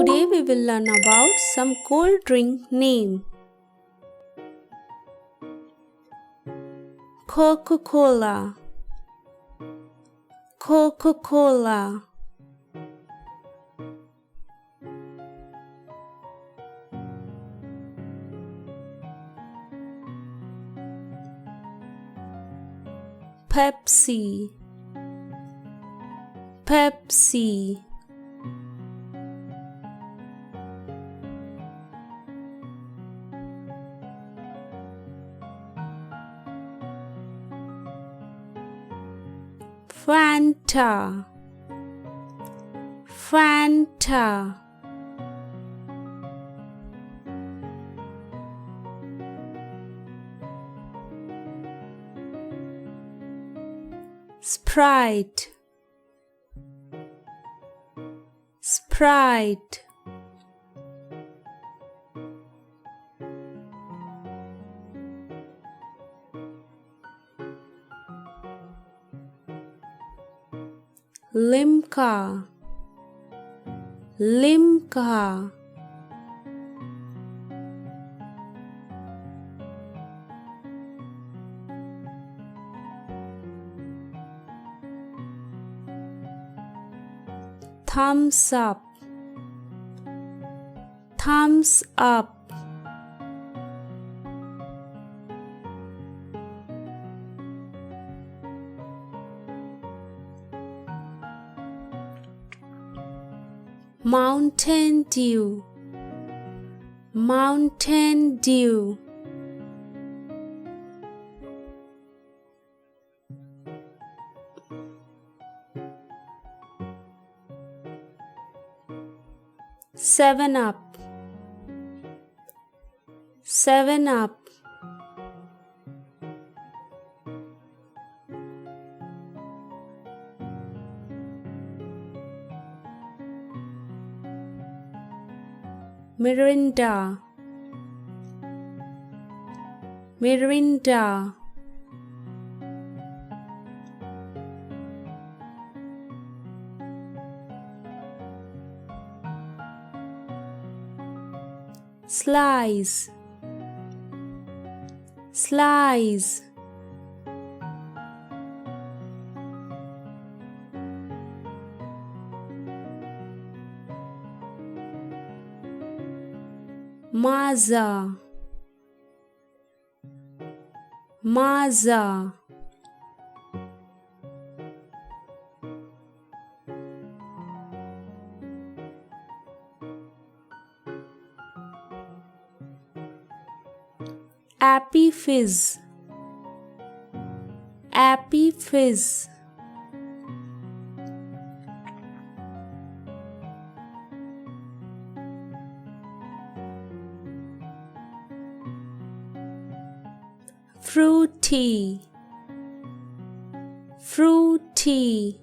Today we will learn about some cold drink name. Coca-Cola, Coca-Cola. Pepsi, Pepsi. Fanta, Fanta. Sprite, Sprite. Limca, Limca. Thumbs up, Thumbs up. Mountain Dew, Mountain Dew. Seven Up, Seven Up. Mirinda, Mirinda. Slice, Slice. Mazza, Mazza. Appy Fizz, Appy Fizz. Fruity, Fruity.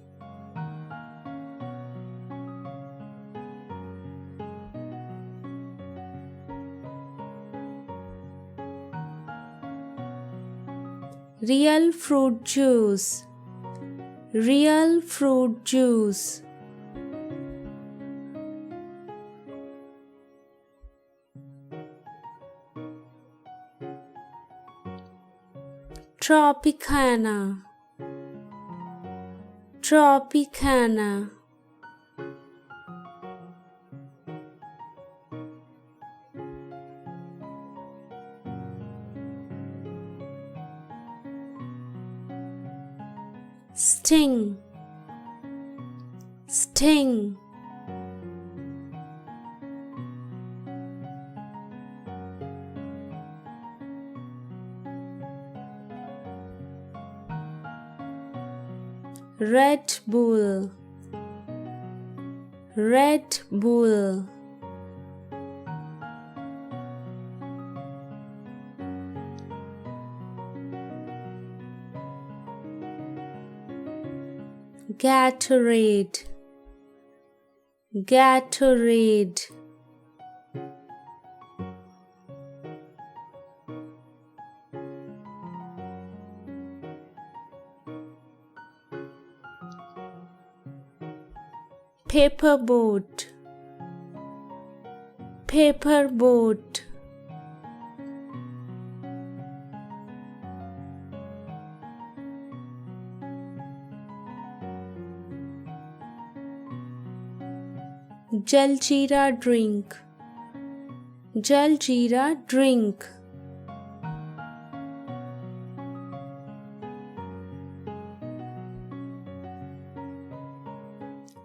Real fruit juice, Real fruit juice. Tropicana, Tropicana. Sting, Sting. Red Bull, Red Bull. Gatorade, Gatorade. Paper boat, paper boat. Jaljeera drink. Jaljeera drink.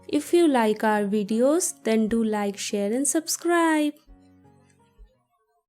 If you like our videos, then do like, share and subscribe.